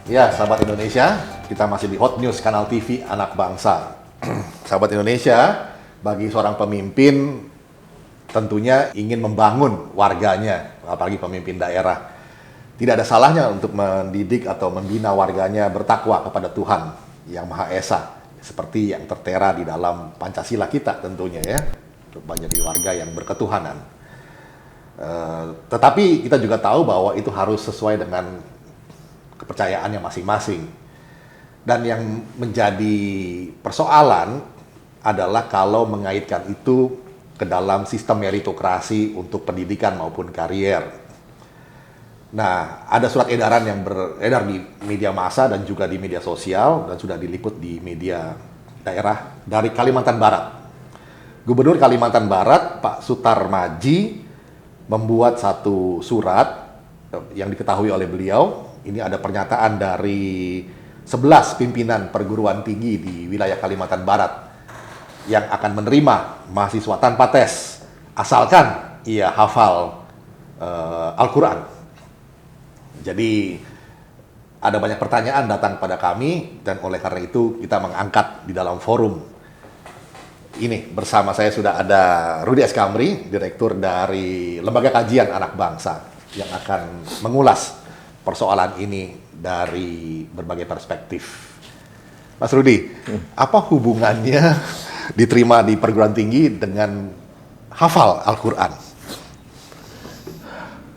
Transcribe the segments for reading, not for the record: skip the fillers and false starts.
Ya, sahabat Indonesia, kita masih di Hot News Kanal TV Anak Bangsa. Sahabat Indonesia, bagi seorang pemimpin tentunya ingin membangun warganya, apalagi pemimpin daerah. Tidak ada salahnya untuk mendidik atau membina warganya bertakwa kepada Tuhan Yang Maha Esa, seperti yang tertera di dalam Pancasila kita tentunya ya, untuk menjadi warga yang berketuhanan. Tetapi kita juga tahu bahwa itu harus sesuai dengan kepercayaannya masing-masing. Dan yang menjadi persoalan adalah kalau mengaitkan itu ke dalam sistem meritokrasi untuk pendidikan maupun karier. Nah, ada surat edaran yang beredar di media massa dan juga di media sosial dan sudah diliput di media daerah dari Kalimantan Barat. Gubernur Kalimantan Barat, Pak Sutarmadji, membuat satu surat yang diketahui oleh beliau. Ini ada pernyataan dari 11 pimpinan perguruan tinggi di wilayah Kalimantan Barat yang akan menerima mahasiswa tanpa tes, asalkan ia hafal Al-Quran. Jadi ada banyak pertanyaan datang pada kami, dan oleh karena itu kita mengangkat di dalam forum ini. Bersama saya sudah ada Rudy Eskamri, Direktur dari Lembaga Kajian Anak Bangsa, yang akan mengulas persoalan ini dari berbagai perspektif. Mas Rudy, apa hubungannya diterima di perguruan tinggi dengan hafal Al-Quran?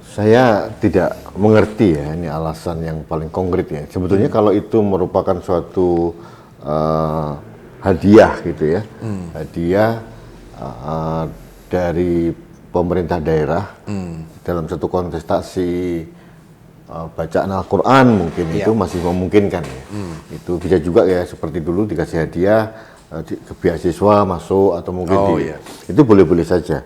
Saya tidak mengerti ya, ini alasan yang paling konkret ya. Sebetulnya kalau itu merupakan suatu hadiah gitu ya, hadiah dari pemerintah daerah dalam satu kontestasi bacaan Al-Quran mungkin itu masih memungkinkan ya. Itu bisa juga ya seperti dulu dikasih hadiah ke beasiswa masuk atau mungkin itu boleh-boleh saja.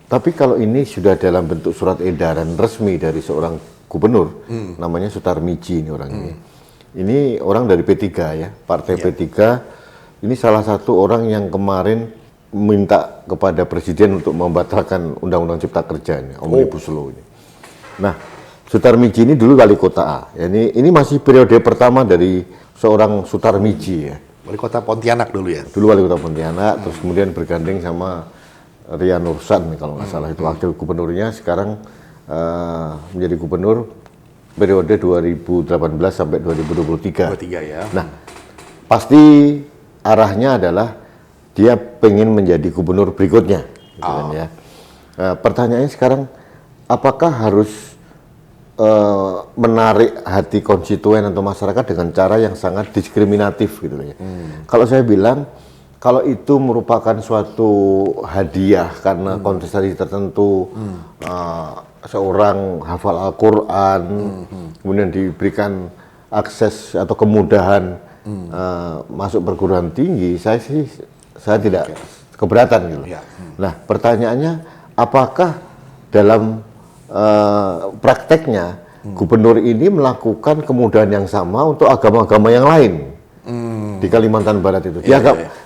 Tapi kalau ini sudah dalam bentuk surat edaran resmi dari seorang gubernur, namanya Sutarmadji ini orang ini. Ini orang dari P3 ya, partai P3. Ini salah satu orang yang kemarin minta kepada presiden untuk membatalkan Undang-Undang Cipta Kerja ini, Omnibus Law ini. Nah, Sutarmadji ini dulu wali kota A. Ya, ini masih periode pertama dari seorang Sutarmadji ya. Wali kota Pontianak dulu ya? Dulu wali kota Pontianak, terus kemudian bergandeng sama Ria Nursan kalau nggak salah itu wakil gubernurnya. Sekarang menjadi gubernur periode 2018 sampai 2023. 23 ya. Nah, pasti arahnya adalah dia pengen menjadi gubernur berikutnya, gitu kan ya. Pertanyaannya sekarang, apakah harus menarik hati konstituen atau masyarakat dengan cara yang sangat diskriminatif gitu ya? Kalau saya bilang, kalau itu merupakan suatu hadiah karena kontestasi tertentu, seorang hafal Al-Quran, kemudian diberikan akses atau kemudahan masuk perguruan tinggi, saya tidak keberatan gitu. Nah, pertanyaannya, apakah dalam prakteknya gubernur ini melakukan kemudahan yang sama untuk agama-agama yang lain di Kalimantan Barat itu?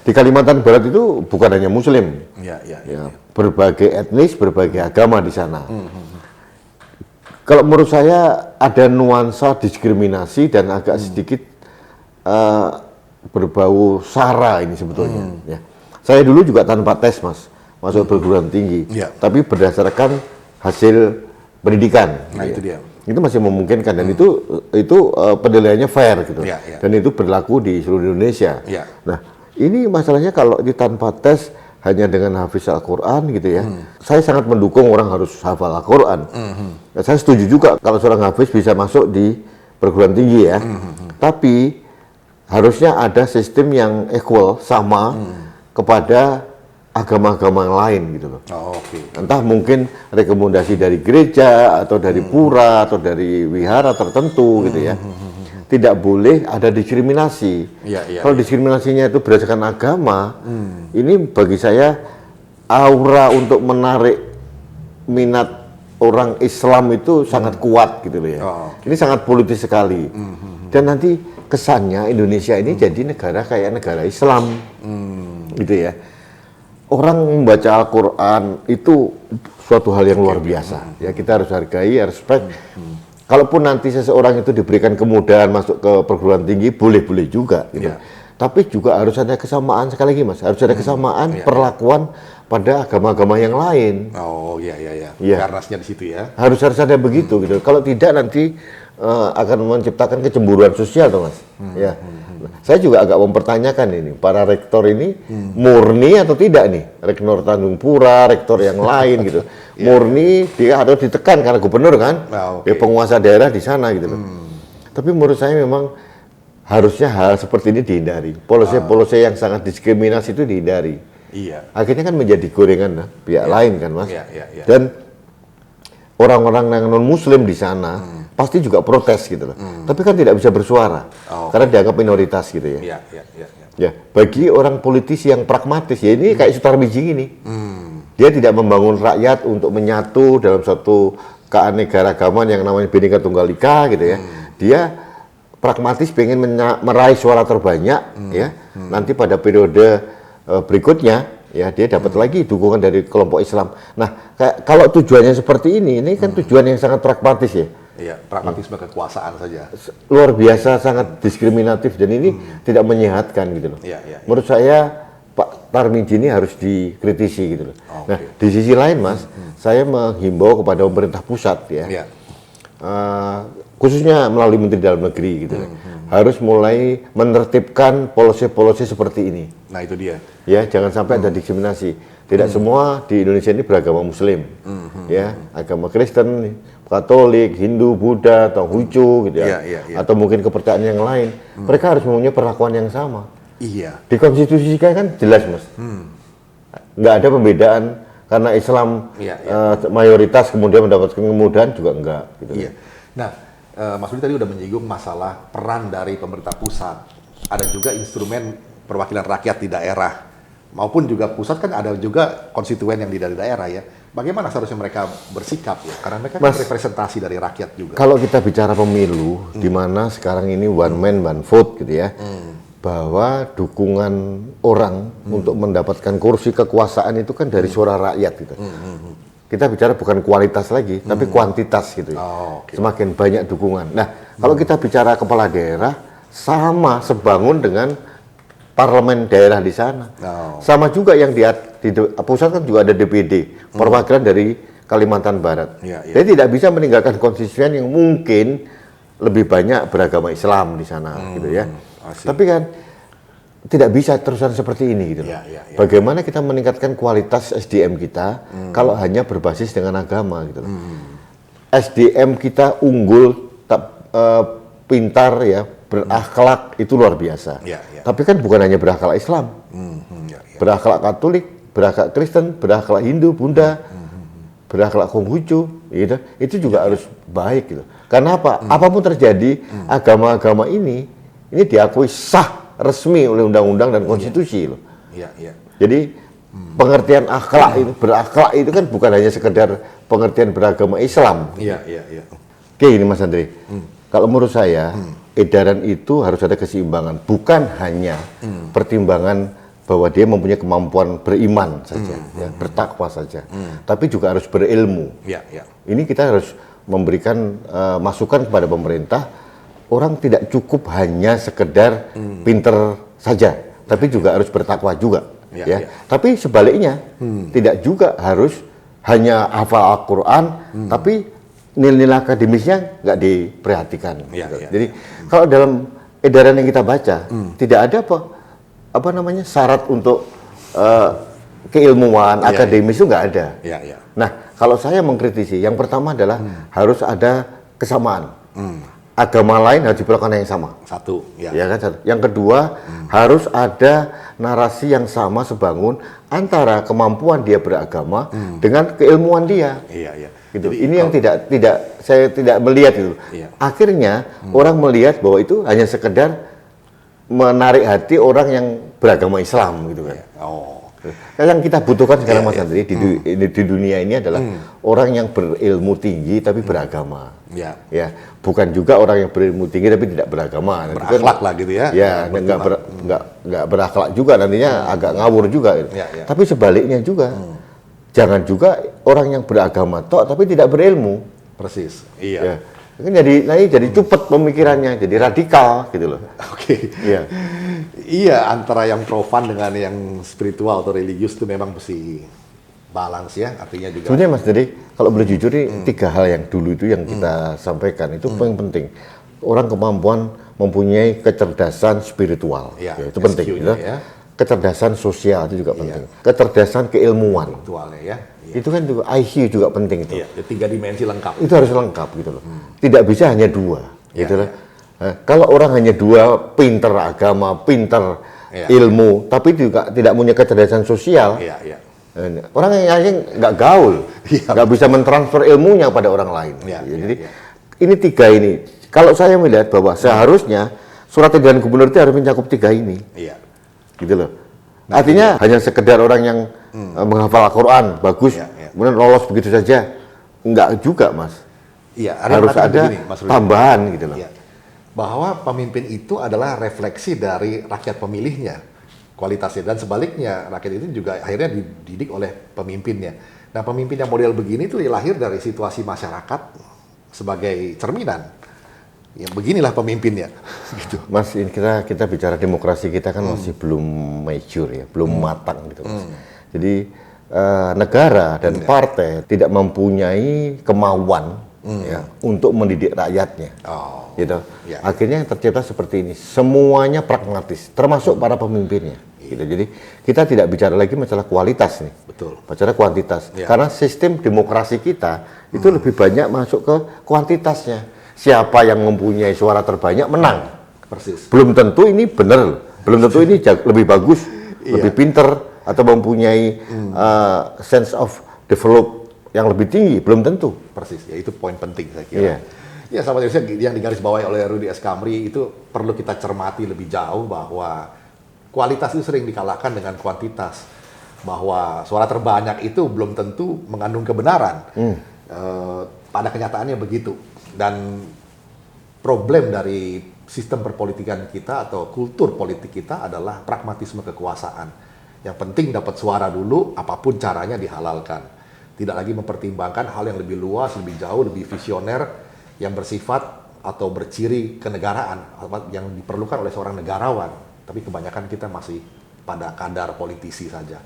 Di Kalimantan Barat itu bukan hanya Muslim, berbagai etnis, berbagai agama di sana. Kalau menurut saya ada nuansa diskriminasi dan agak sedikit berbau sara ini sebetulnya. Ya. Saya dulu juga tanpa tes mas masuk perguruan tinggi, tapi berdasarkan hasil pendidikan. Nah, itu dia. Itu masih memungkinkan dan itu penilaiannya fair gitu. Dan itu berlaku di seluruh Indonesia. Nah, ini masalahnya kalau di tanpa tes hanya dengan hafiz Al-Quran gitu ya. Saya sangat mendukung orang harus hafal Al-Quran. Saya setuju juga kalau seorang hafiz bisa masuk di perguruan tinggi ya. Tapi harusnya ada sistem yang equal sama kepada agama-agama yang lain gitu loh. Entah mungkin rekomendasi dari gereja atau dari pura atau dari wihara tertentu gitu ya. Tidak boleh ada diskriminasi. Kalau diskriminasinya itu berdasarkan agama, ini bagi saya aura untuk menarik minat orang Islam itu sangat kuat gitu loh ya. Ini sangat politis sekali. Dan nanti kesannya Indonesia ini jadi negara kayak negara Islam gitu ya. Orang membaca Al-Quran itu suatu hal yang luar biasa. Ya, kita harus hargai, respect. Kalaupun nanti seseorang itu diberikan kemudahan masuk ke perguruan tinggi, boleh-boleh juga gitu. Tapi juga harus ada kesamaan, sekali lagi Mas, harus ada kesamaan perlakuan pada agama-agama yang lain. Oh iya. Fairness-nya di situ ya. Harus ada begitu gitu. Kalau tidak nanti akan menciptakan kecemburuan sosial tuh Mas. Saya juga agak mempertanyakan ini, para rektor ini murni atau tidak nih? Rektor Tanjung Pura, rektor yang lain gitu. Murni dia harus ditekan karena gubernur kan, dia penguasa daerah di sana gitu loh. Tapi menurut saya memang harusnya hal seperti ini dihindari. Polisi yang sangat diskriminasi itu dihindari. Akhirnya kan menjadi gorengan pihak lain kan Mas. Dan orang-orang yang non Muslim di sana pasti juga protes gitu loh. Tapi kan tidak bisa bersuara karena dianggap minoritas gitu ya. Ya, bagi orang politisi yang pragmatis ya ini kayak Sutarmiji ini. Dia tidak membangun rakyat untuk menyatu dalam suatu keanekaragaman yang namanya Bhinneka Tunggal Ika gitu ya. Dia pragmatis pengen meraih suara terbanyak ya. Nanti pada periode berikutnya ya dia dapat lagi dukungan dari kelompok Islam. Nah, kalau tujuannya seperti ini kan tujuan yang sangat pragmatis ya. Iya, pragmatisme kekuasaan saja. Luar biasa, sangat diskriminatif dan ini tidak menyehatkan gitu loh. Menurut saya Pak Tarmizi ini harus dikritisi gitu loh. Nah, di sisi lain Mas, saya menghimbau kepada pemerintah pusat ya. Khususnya melalui Menteri Dalam Negeri gitu. Harus mulai menertibkan polisi-polisi seperti ini. Nah, itu dia. Ya, jangan sampai ada diskriminasi. Tidak semua di Indonesia ini beragama Muslim. Ya, agama Kristen, Katolik, Hindu, Buddha, Tonghucu gitu ya. Atau mungkin kepercayaan yang lain. Mereka harus mempunyai perlakuan yang sama. Di konstitusi kita kan jelas Mas. Nggak ada pembedaan karena Islam mayoritas kemudian mendapatkan kemudahan juga enggak gitu. Nah, Mas Budi tadi udah menyinggung masalah peran dari pemerintah pusat. Ada juga instrumen perwakilan rakyat di daerah. Maupun juga pusat kan ada juga konstituen yang dari daerah ya. Bagaimana seharusnya mereka bersikap ya? Karena mereka kan representasi dari rakyat juga. Kalau kita bicara pemilu, di mana sekarang ini one man one vote gitu ya. Bahwa dukungan orang untuk mendapatkan kursi kekuasaan itu kan dari suara rakyat gitu. Kita bicara bukan kualitas lagi, tapi kuantitas gitu. Semakin banyak dukungan. Nah, kalau kita bicara kepala daerah, sama sebangun dengan parlemen daerah di sana. Sama juga yang di pusat kan juga ada DPD, perwakilan dari Kalimantan Barat. Jadi tidak bisa meninggalkan konstituen yang mungkin lebih banyak beragama Islam di sana gitu ya. Tapi kan tidak bisa terusan seperti ini gitu. Bagaimana kita meningkatkan kualitas SDM kita kalau hanya berbasis dengan agama gitu. SDM kita unggul, pintar ya, berakhlak itu luar biasa. Tapi kan bukan hanya berakhlak Islam. Berakhlak Katolik, berakhlak Kristen, berakhlak Hindu, Buddha, berakhlak Konghucu gitu. Itu juga harus baik gitu. Karena apa? Apapun terjadi, agama-agama ini diakui sah resmi oleh undang-undang dan konstitusi loh. Jadi pengertian akhlak itu, berakhlak itu kan bukan hanya sekedar pengertian beragama Islam. Oke ini Mas Andri. Kalau menurut saya edaran itu harus ada keseimbangan, bukan hanya pertimbangan bahwa dia mempunyai kemampuan beriman saja, ya, bertakwa saja, tapi juga harus berilmu. Ini kita harus memberikan masukan kepada pemerintah. Orang tidak cukup hanya sekedar pinter saja, tapi juga harus bertakwa juga. Tapi sebaliknya, tidak juga harus hanya hafal Al-Quran, tapi nilai-nilai akademisnya nggak diperhatikan. Jadi kalau dalam edaran yang kita baca, tidak ada apa namanya syarat untuk keilmuan akademis itu nggak ada. Nah, kalau saya mengkritisi, yang pertama adalah harus ada kesamaan. Agama lain harus diperlakukan yang sama. Satu. Kan? Yang kedua, harus ada narasi yang sama sebangun antara kemampuan dia beragama dengan keilmuan dia. Gitu. Jadi, ini yang saya tidak melihat itu. Akhirnya orang melihat bahwa itu hanya sekedar menarik hati orang yang beragama Islam gitu kan. Yang kita butuhkan sekarang Mas Andri di dunia ini adalah orang yang berilmu tinggi tapi beragama. Bukan juga orang yang berilmu tinggi tapi tidak beragama. Berakhlak lah gitu ya. Nggak berakhlak juga nantinya agak ngawur juga. Gitu. Tapi sebaliknya juga, jangan juga orang yang beragama toh tapi tidak berilmu. Persis. Jadi cepet pemikirannya, jadi radikal gitu loh. Oke. Iya. Iya, antara yang profan dengan yang spiritual atau religius itu memang mesti balance ya, artinya juga. Sebenarnya Mas, jadi kalau boleh jujur nih, 3 hal yang dulu itu yang kita sampaikan itu paling penting. Orang kemampuan mempunyai kecerdasan spiritual, ya, itu penting. Gitu. Ya. Kecerdasan sosial itu juga penting. Kecerdasan keilmuan. Ya. Itu kan juga IQ juga penting itu. Iya, 3 dimensi lengkap. Itu harus lengkap gitu loh. Tidak bisa hanya 2, gitu loh. Nah, kalau orang hanya 2, pinter agama, pinter ilmu, tapi juga tidak punya kecerdasan sosial, orang yang nggak gaul, nggak bisa mentransfer ilmunya pada orang lain. Jadi ini 3 ini. Kalau saya melihat bahwa seharusnya surat edaran gubernur itu harus mencakup 3 ini, gitu loh. Artinya hanya sekedar orang yang menghafal Al-Quran bagus, kemudian lolos begitu saja, nggak juga Mas. Iya, harus ada begini, tambahan gitu loh. Bahwa pemimpin itu adalah refleksi dari rakyat pemilihnya, kualitasnya, dan sebaliknya rakyat itu juga akhirnya dididik oleh pemimpinnya. Nah, pemimpin yang model begini itu lahir dari situasi masyarakat sebagai cerminan. Ya beginilah pemimpinnya. Gitu. Mas, ini kita bicara demokrasi kita kan masih belum mature ya, belum matang gitu Mas. Jadi negara dan partai tidak mempunyai kemauan ya, untuk mendidik rakyatnya. Gitu. Akhirnya yang tercipta seperti ini. Semuanya pragmatis, termasuk para pemimpinnya. Gitu. Jadi kita tidak bicara lagi masalah kualitas nih. Betul. Bicara kuantitas. Karena sistem demokrasi kita itu lebih banyak masuk ke kuantitasnya. Siapa yang mempunyai suara terbanyak menang. Persis. Belum tentu ini benar. Belum tentu ini lebih bagus, lebih pinter, atau mempunyai sense of develop yang lebih tinggi. Belum tentu. Persis. Ya itu poin penting saya kira. Ya, sahabat Indonesia, yang digarisbawahi oleh Rudy S. Kamri itu perlu kita cermati lebih jauh bahwa kualitas itu sering dikalahkan dengan kuantitas. Bahwa suara terbanyak itu belum tentu mengandung kebenaran. Pada kenyataannya begitu. Dan problem dari sistem perpolitikan kita atau kultur politik kita adalah pragmatisme kekuasaan. Yang penting dapat suara dulu, apapun caranya dihalalkan. Tidak lagi mempertimbangkan hal yang lebih luas, lebih jauh, lebih visioner, yang bersifat atau berciri kenegaraan yang diperlukan oleh seorang negarawan. Tapi kebanyakan kita masih pada kadar politisi saja.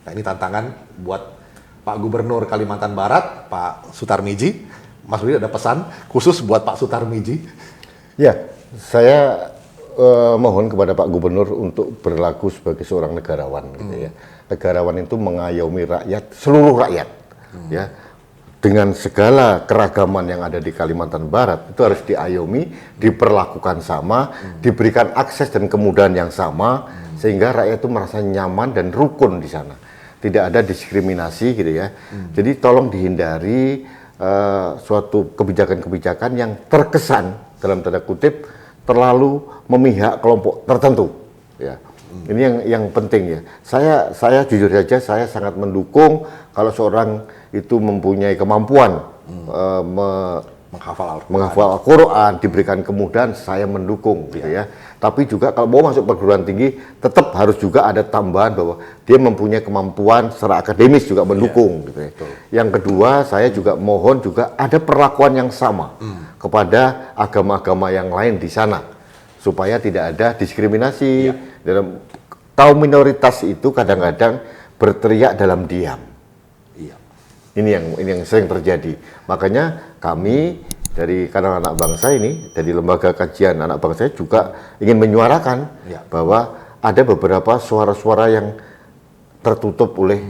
Nah, ini tantangan buat Pak Gubernur Kalimantan Barat, Pak Sutarmiji. Mas Rudi ada pesan khusus buat Pak Sutarmiji? Ya, saya mohon kepada Pak Gubernur untuk berlaku sebagai seorang negarawan. Gitu ya. Negarawan itu mengayomi rakyat, seluruh rakyat. Ya. Dengan segala keragaman yang ada di Kalimantan Barat, itu harus diayomi, diperlakukan sama, diberikan akses dan kemudahan yang sama, sehingga rakyat itu merasa nyaman dan rukun di sana. Tidak ada diskriminasi gitu ya. Jadi tolong dihindari suatu kebijakan-kebijakan yang terkesan, dalam tanda kutip, terlalu memihak kelompok tertentu. Ya. Ini yang penting ya. Saya jujur saja, saya sangat mendukung kalau seorang itu mempunyai kemampuan menghafal Al-Quran, diberikan kemudahan, saya mendukung gitu ya. Tapi juga kalau mau masuk perguruan tinggi, tetap harus juga ada tambahan bahwa dia mempunyai kemampuan secara akademis juga mendukung gitu ya. Yang kedua, saya juga mohon juga ada perlakuan yang sama kepada agama-agama yang lain di sana, supaya tidak ada diskriminasi. Dalam kaum minoritas itu kadang-kadang berteriak dalam diam. Ini yang sering terjadi. Makanya kami dari kalangan anak bangsa ini, dari lembaga kajian anak bangsa juga ingin menyuarakan bahwa ada beberapa suara-suara yang tertutup oleh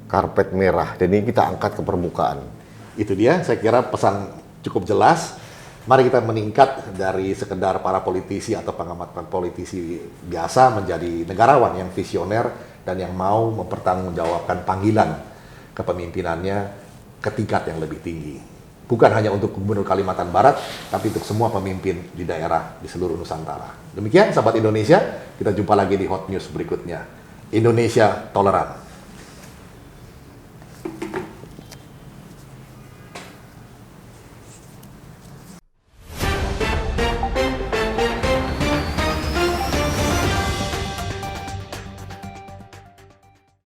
karpet merah. Dan ini kita angkat ke permukaan. Itu dia, saya kira pesan cukup jelas. Mari kita meningkat dari sekedar para politisi atau pengamat politisi biasa menjadi negarawan yang visioner dan yang mau mempertanggungjawabkan panggilan kepemimpinannya ke tingkat yang lebih tinggi. Bukan hanya untuk Gubernur Kalimantan Barat, tapi untuk semua pemimpin di daerah di seluruh Nusantara. Demikian sahabat Indonesia, kita jumpa lagi di Hot News berikutnya. Indonesia toleran.